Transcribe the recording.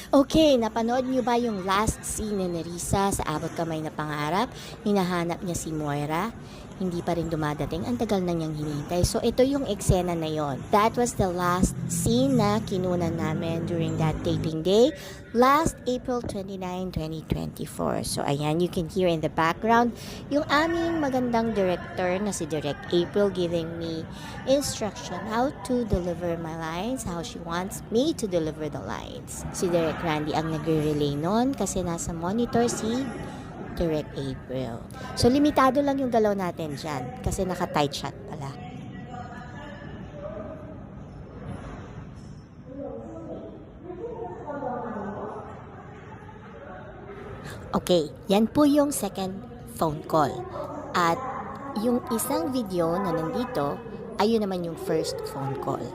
Okay, napanood niyo ba yung last scene ni Nerissa sa Abot Kamay na Pangarap? Hinahanap niya si Moira. Hindi pa rin dumadating. Ang tagal na niyang hinihintay. So, ito yung eksena na yon. That was the last scene na kinunan namin during that taping day. Last April 29, 2024. So, ayan, you can hear in the background yung aming magandang director na si Direct April giving me instruction how to deliver my lines, how she wants me to deliver the lines. Si Direct Randy ang nagre-relay nun kasi nasa monitor si Direct April. So, limitado lang yung galaw natin dyan kasi naka-tight shot pala. Okay, yan po yung second phone call. At yung isang video na nandito, ayun naman yung first phone call.